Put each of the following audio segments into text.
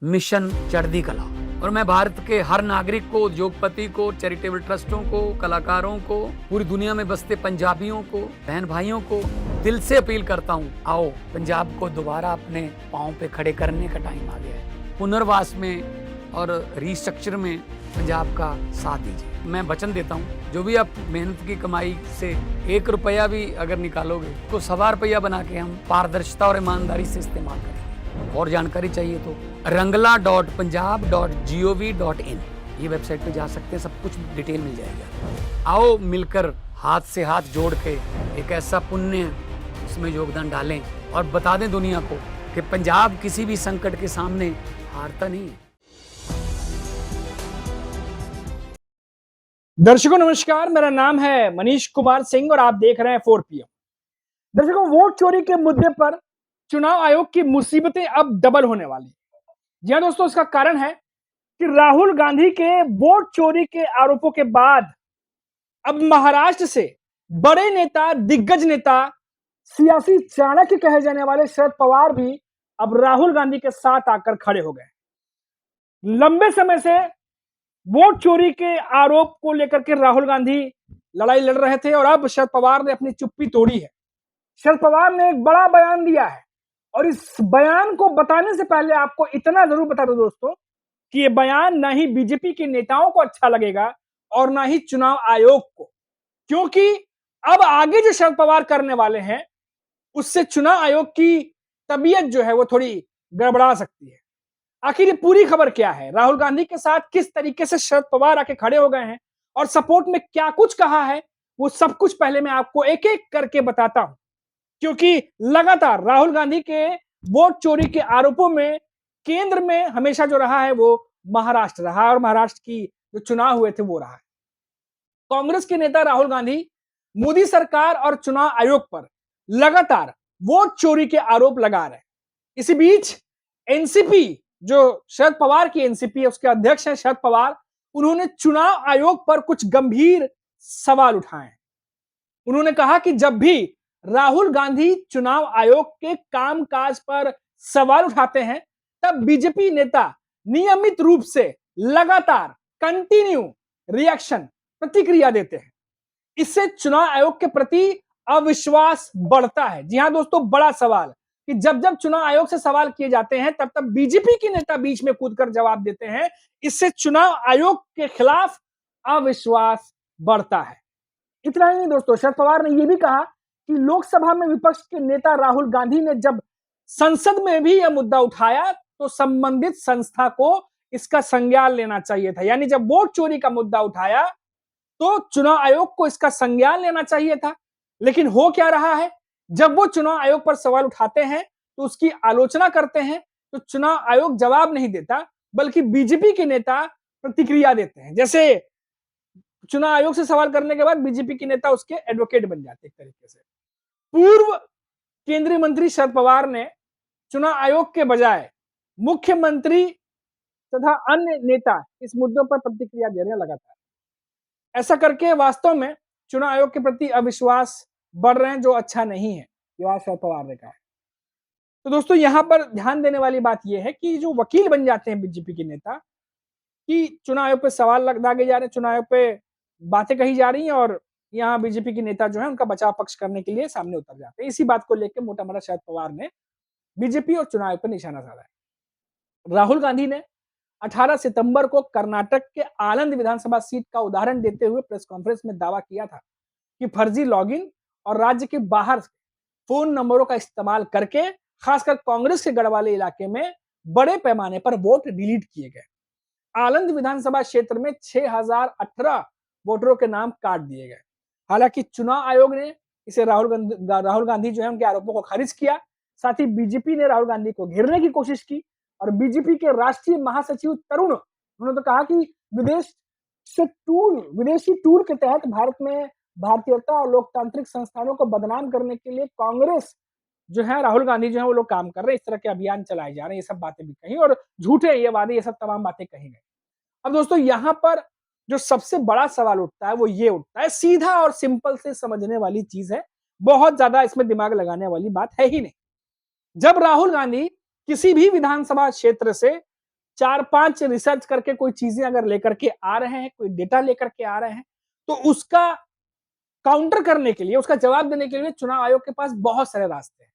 Mission चढ़ती कला। और मैं भारत के हर नागरिक को, उद्योगपति को, चैरिटेबल ट्रस्टों को, कलाकारों को, पूरी दुनिया में बसते पंजाबियों को, बहन भाइयों को दिल से अपील करता हूँ, आओ पंजाब को दोबारा अपने पांव पे खड़े करने का टाइम आ गया है। पुनर्वास में और रिस्ट्रक्चर में पंजाब का साथ दीजिए। मैं वचन देता हूँ, जो भी आप मेहनत की कमाई से 1 रुपया भी अगर निकालोगे तो 1.25 रुपया बना के हम पारदर्शिता और ईमानदारी से इस्तेमाल करेंगे। और जानकारी चाहिए तो rangla.punjab.gov.in ये वेबसाइट पे जा सकते हैं, सब कुछ डिटेल मिल जाएगा। आओ मिलकर हाथ से हाथ जोड़ के एक ऐसा पुण्य इसमें योगदान डालें और बता दें दुनिया को कि पंजाब किसी भी संकट के सामने हारता नहीं है। दर्शकों नमस्कार, मेरा नाम है मनीष कुमार सिंह और आप देख रहे हैं 4PM। दर्शकों, वोट चोरी के मुद्दे पर चुनाव आयोग की मुसीबतें अब डबल होने वाली। जी हां दोस्तों, इसका कारण है कि राहुल गांधी के वोट चोरी के आरोपों के बाद अब महाराष्ट्र से बड़े नेता, दिग्गज नेता, सियासी चाणक्य कहे जाने वाले शरद पवार भी अब राहुल गांधी के साथ आकर खड़े हो गए। लंबे समय से वोट चोरी के आरोप को लेकर के राहुल गांधी लड़ाई लड़ रहे थे और अब शरद पवार ने अपनी चुप्पी तोड़ी है। शरद पवार ने एक बड़ा बयान दिया है और इस बयान को बताने से पहले आपको इतना जरूर बता दो दोस्तों कि ये बयान ना ही बीजेपी के नेताओं को अच्छा लगेगा और ना ही चुनाव आयोग को, क्योंकि अब आगे जो शरद पवार करने वाले हैं उससे चुनाव आयोग की तबीयत जो है वो थोड़ी गड़बड़ा सकती है। आखिर ये पूरी खबर क्या है, राहुल गांधी के साथ किस तरीके से शरद पवार आके खड़े हो गए हैं और सपोर्ट में क्या कुछ कहा है, वो सब कुछ पहले मैं आपको एक एक करके बताता हूं, क्योंकि लगातार राहुल गांधी के वोट चोरी के आरोपों में केंद्र में हमेशा जो रहा है वो महाराष्ट्र रहा और महाराष्ट्र की जो चुनाव हुए थे वो रहा है। कांग्रेस के नेता राहुल गांधी मोदी सरकार और चुनाव आयोग पर लगातार वोट चोरी के आरोप लगा रहे हैं। इसी बीच एनसीपी, जो शरद पवार की एनसीपी है, उसके अध्यक्ष हैं शरद पवार, उन्होंने चुनाव आयोग पर कुछ गंभीर सवाल उठाए। उन्होंने कहा कि जब भी राहुल गांधी चुनाव आयोग के कामकाज पर सवाल उठाते हैं तब बीजेपी नेता नियमित रूप से लगातार कंटिन्यू रिएक्शन, प्रतिक्रिया देते हैं। इससे चुनाव आयोग के प्रति अविश्वास बढ़ता है। जी हां दोस्तों, बड़ा सवाल कि जब जब चुनाव आयोग से सवाल किए जाते हैं तब तब बीजेपी के नेता बीच में कूदकर जवाब देते हैं। इससे चुनाव आयोग के खिलाफ अविश्वास बढ़ता है। इतना ही नहीं दोस्तों, शरद पवार ने यह भी कहा कि लोकसभा में विपक्ष के नेता राहुल गांधी ने जब संसद में भी यह मुद्दा उठाया तो संबंधित संस्था को इसका संज्ञान लेना चाहिए था। यानी जब वोट चोरी का मुद्दा उठाया तो चुनाव आयोग को इसका संज्ञान लेना चाहिए था। लेकिन हो क्या रहा है, जब वो चुनाव आयोग पर सवाल उठाते हैं तो उसकी आलोचना करते हैं तो चुनाव आयोग जवाब नहीं देता, बल्कि बीजेपी के नेता प्रतिक्रिया देते हैं। जैसे चुनाव आयोग से सवाल करने के बाद बीजेपी के नेता उसके एडवोकेट बन जाते हैं एक तरीके से। पूर्व केंद्रीय मंत्री शरद पवार ने चुनाव आयोग के बजाय मुख्यमंत्री तथा अन्य नेता इस मुद्दों पर प्रतिक्रिया दे रहे हैं लगातार। ऐसा करके वास्तव में चुनाव आयोग के प्रति अविश्वास बढ़ रहे हैं, जो अच्छा नहीं है, ये बात शरद पवार ने कहा है। तो दोस्तों, यहां पर ध्यान देने वाली बात यह है कि जो वकील बन जाते हैं बीजेपी के नेता, कि चुनाव आयोग पे सवाल दागे जा रहे हैं, चुनाव आयोग पे बातें कही जा रही हैं और यहाँ बीजेपी के नेता जो है उनका बचाव पक्ष करने के लिए सामने उतर जाते हैं। इसी बात को लेकर मोटा मोटा शरद पवार ने बीजेपी और चुनाव आयोग पर निशाना साधा है। राहुल गांधी ने 18 सितंबर को कर्नाटक के आनंद विधानसभा सीट का उदाहरण देते हुए प्रेस कॉन्फ्रेंस में दावा किया था कि फर्जी लॉगिन और राज्य के बाहर फोन नंबरों का इस्तेमाल करके खासकर कांग्रेस के गढ़वाले इलाके में बड़े पैमाने पर वोट डिलीट किए गए। आनंद विधानसभा क्षेत्र में 6018 वोटरों के नाम काट दिए गए। हालांकि चुनाव आयोग ने इसे राहुल गांधी जो है उनके आरोपों को खारिज किया। साथ ही बीजेपी ने राहुल गांधी को घेरने की कोशिश की और बीजेपी के राष्ट्रीय महासचिव तरुण, उन्होंने तो कहा कि विदेशी टूर के तहत भारत में भारतीयता और लोकतांत्रिक संस्थानों को बदनाम करने के लिए कांग्रेस जो है, राहुल गांधी जो है वो लोग काम कर रहे हैं, इस तरह के अभियान चलाए जा रहे हैं। ये सब बातें भी कही और झूठे ये वादे, ये सब तमाम बातें कही गई। अब दोस्तों, यहां पर जो सबसे बड़ा सवाल उठता है वो ये उठता है, सीधा और सिंपल से समझने वाली चीज है, बहुत ज्यादा इसमें दिमाग लगाने वाली बात है ही नहीं। जब राहुल गांधी किसी भी विधानसभा क्षेत्र से 4-5 रिसर्च करके कोई चीजें अगर लेकर के आ रहे हैं, कोई डेटा लेकर के आ रहे हैं, तो उसका काउंटर करने के लिए, उसका जवाब देने के लिए चुनाव आयोग के पास बहुत सारे रास्ते हैं।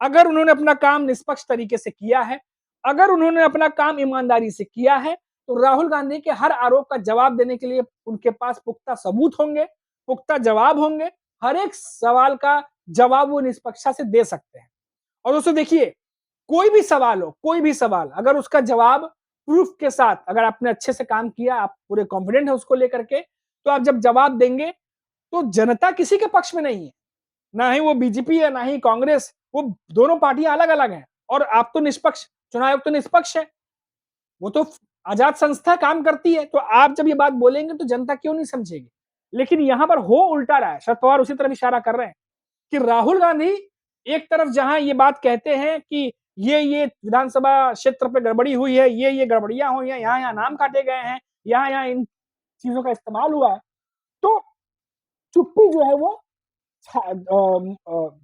अगर उन्होंने अपना काम निष्पक्ष तरीके से किया है, अगर उन्होंने अपना काम ईमानदारी से किया है, तो राहुल गांधी के हर आरोप का जवाब देने के लिए उनके पास पुख्ता सबूत होंगे, पुख्ता जवाब होंगे। हर एक सवाल का जवाब वो निष्पक्षता से दे सकते हैं। और दोस्तों देखिए, कोई भी सवाल हो, कोई भी सवाल, अगर उसका जवाब प्रूफ के साथ, अगर आपने अच्छे से काम किया, आप पूरे कॉन्फिडेंट है उसको लेकर के, तो आप जब जवाब देंगे, तो जनता किसी के पक्ष में नहीं है। ना ही वो बीजेपी है, ना ही कांग्रेस, वो दोनों पार्टियां अलग-अलग हैं। और आप तो निष्पक्ष, चुनाव आयोग तो निष्पक्ष है, वो तो आजाद संस्था काम करती है। तो आप जब ये बात बोलेंगे तो जनता क्यों नहीं समझेगी? लेकिन यहां पर हो उल्टा रहा है। शरद पवार उसी तरफ इशारा कर रहे हैं कि राहुल गांधी एक तरफ जहां ये बात कहते हैं कि ये विधानसभा क्षेत्र पे गड़बड़ी हुई है, ये गड़बड़ियां हुई हैं, यहाँ नाम काटे गए हैं, यहाँ इन चीजों का इस्तेमाल हुआ है, तो चुप्पी जो है वो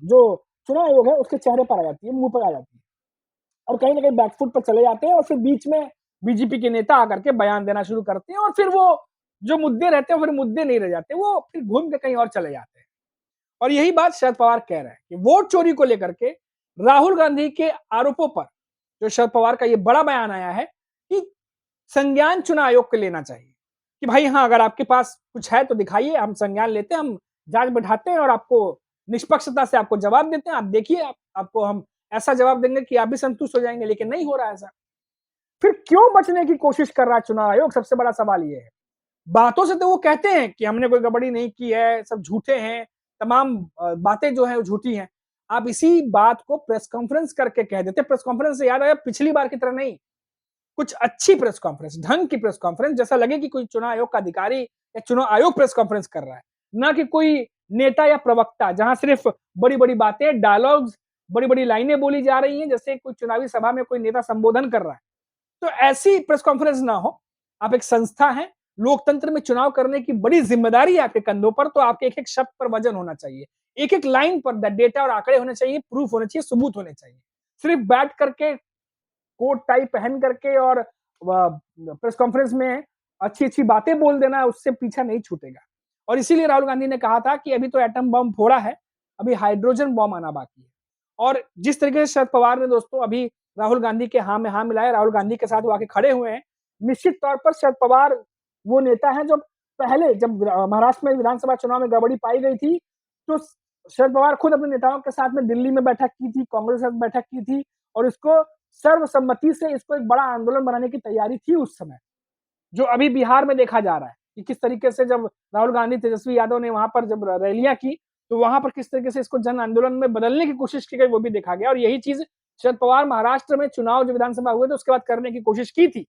जो चुनाव आयोग है उसके चेहरे पर आ जाती है, मुंह पर आ जाती है, और कहीं ना कहीं बैकफुट पर चले जाते हैं। और फिर बीच में बीजेपी के नेता आकर के बयान देना शुरू करते हैं, और फिर वो जो मुद्दे रहते हैं फिर मुद्दे नहीं रह जाते, वो फिर घूम के कहीं और चले जाते हैं। और यही बात शरद पवार कह रहे हैं कि वोट चोरी को लेकर के राहुल गांधी के आरोपों पर जो शरद पवार का ये बड़ा बयान आया है कि संज्ञान चुनाव आयोग को लेना चाहिए, कि भाई हाँ, अगर आपके पास कुछ है तो दिखाइए, हम संज्ञान लेते हैं, हम जांच बैठाते हैं और आपको निष्पक्षता से आपको जवाब देते हैं। आप देखिए, आपको हम ऐसा जवाब देंगे कि आप भी संतुष्ट हो जाएंगे। लेकिन नहीं हो रहा ऐसा। फिर क्यों बचने की कोशिश कर रहा है चुनाव आयोग? सबसे बड़ा सवाल ये है। बातों से तो वो कहते हैं कि हमने कोई गड़बड़ी नहीं की है, सब झूठे हैं, तमाम बातें जो है वो झूठी हैं। आप इसी बात को प्रेस कॉन्फ्रेंस करके कह देते। प्रेस कॉन्फ्रेंस से याद आया, पिछली बार की तरह नहीं, कुछ अच्छी प्रेस कॉन्फ्रेंस, ढंग की प्रेस कॉन्फ्रेंस, जैसा लगे कि कोई चुनाव आयोग का अधिकारी या चुनाव आयोग प्रेस कॉन्फ्रेंस कर रहा है, ना कि कोई नेता या प्रवक्ता, जहां सिर्फ बड़ी-बड़ी बातें, डायलॉग्स, बड़ी-बड़ी लाइनें बोली जा रही हैं, जैसे कोई चुनावी सभा में कोई नेता संबोधन कर रहा है। तो ऐसी प्रेस कॉन्फ्रेंस ना हो। आप एक संस्था हैं, लोकतंत्र में चुनाव करने की बड़ी जिम्मेदारी है आपके कंधों पर, तो आपके एक-एक शब्द पर वजन होना चाहिए। एक-एक लाइन पर डेटा और आंकड़े होने चाहिए, प्रूफ होने चाहिए, सबूत होने चाहिए। सिर्फ बैठ करके कोट टाई पहन करके और प्रेस कॉन्फ्रेंस में अच्छी-अच्छी बातें बोल देना, उससे पीछा नहीं छूटेगा। और इसीलिए राहुल गांधी ने कहा था कि अभी तो एटम बम फोड़ा है, अभी हाइड्रोजन बम आना बाकी है। और जिस तरीके से शरद पवार ने दोस्तों अभी राहुल गांधी के हाँ में हाँ मिलाया, राहुल गांधी के साथ वो आके खड़े हुए हैं, निश्चित तौर पर शरद पवार वो नेता है जो पहले जब महाराष्ट्र में विधानसभा चुनाव में गड़बड़ी पाई गई थी, तो शरद पवार खुद अपने नेताओं के साथ में दिल्ली में बैठक की थी, कांग्रेस के साथ बैठक की थी, और इसको सर्वसम्मति से इसको एक बड़ा आंदोलन बनाने की तैयारी थी उस समय। जो अभी बिहार में देखा जा रहा है कि किस तरीके से जब राहुल गांधी, तेजस्वी यादव ने वहां पर जब रैलियां की, तो वहां पर किस तरीके से इसको जन आंदोलन में बदलने की कोशिश की गई, वो भी देखा गया। और यही चीज शरद पवार महाराष्ट्र में चुनाव जो विधानसभा हुए थे उसके बाद करने की कोशिश की थी,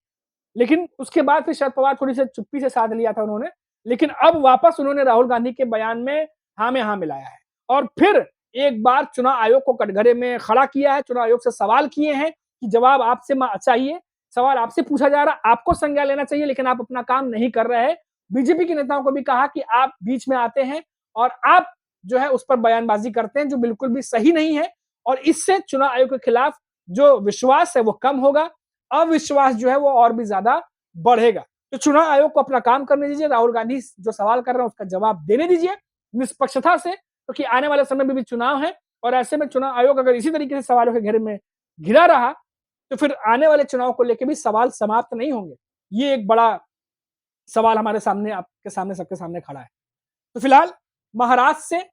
लेकिन उसके बाद फिर शरद पवार थोड़ी सी चुप्पी से साध लिया था उन्होंने। लेकिन अब वापस उन्होंने राहुल गांधी के बयान में हाँ मिलाया है, और फिर एक बार चुनाव आयोग को कटघरे में खड़ा किया है, चुनाव आयोग से सवाल किए हैं कि जवाब आपसे चाहिए, सवाल आपसे पूछा जा रहा है, आपको संज्ञान लेना चाहिए, लेकिन आप अपना काम नहीं कर रहे हैं। बीजेपी के नेताओं को भी कहा कि आप बीच में आते हैं और आप जो है उस पर बयानबाजी करते हैं, जो बिल्कुल भी सही नहीं है, और इससे चुनाव आयोग के खिलाफ जो विश्वास है वो कम होगा, अविश्वास जो है वो और भी ज्यादा बढ़ेगा। तो चुनाव आयोग को अपना काम करने दीजिए, राहुल गांधी जो सवाल कर रहे हैं उसका जवाब देने दीजिए निष्पक्षता से, क्योंकि आने वाले समय में भी चुनाव है, और ऐसे में चुनाव आयोग अगर इसी तरीके से सवालों के घेरे में घिरा रहा, तो फिर आने वाले चुनाव को लेकर भी सवाल समाप्त नहीं होंगे। ये एक बड़ा सवाल हमारे सामने, आपके सामने, सबके सामने खड़ा है। तो फिलहाल महाराष्ट्र से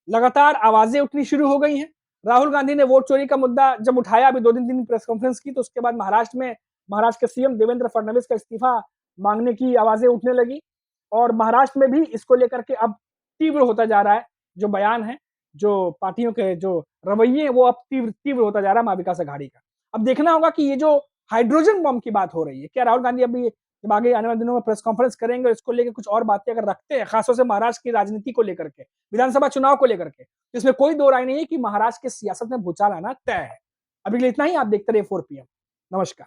लगातार आवाजें उठनी शुरू हो गई हैं। राहुल गांधी ने वोट चोरी का मुद्दा जब उठाया, अभी 2 दिन प्रेस कॉन्फ्रेंस की, तो उसके बाद महाराष्ट्र के सीएम देवेंद्र फडणवीस का इस्तीफा मांगने की आवाजें उठने लगी, और महाराष्ट्र में भी इसको लेकर के अब तीव्र होता जा रहा है जो बयान है, जो पार्टियों के जो रवैये हैं वो अब तीव्र होता जा रहा है महाविकास अघाड़ी का। अब देखना होगा कि ये जो हाइड्रोजन बम की बात हो रही है, क्या राहुल गांधी अभी जब आगे आने वाले दिनों में प्रेस कॉन्फ्रेंस करेंगे, इसको लेकर कुछ और बातें अगर रखते हैं, खासतौर से महाराष्ट्र की राजनीति को लेकर के, विधानसभा चुनाव को लेकर के, इसमें कोई दो राय नहीं है कि महाराष्ट्र की सियासत में भूचाल आना तय है। अभी के लिए इतना ही। आप देखते रहिए 4 PM। नमस्कार।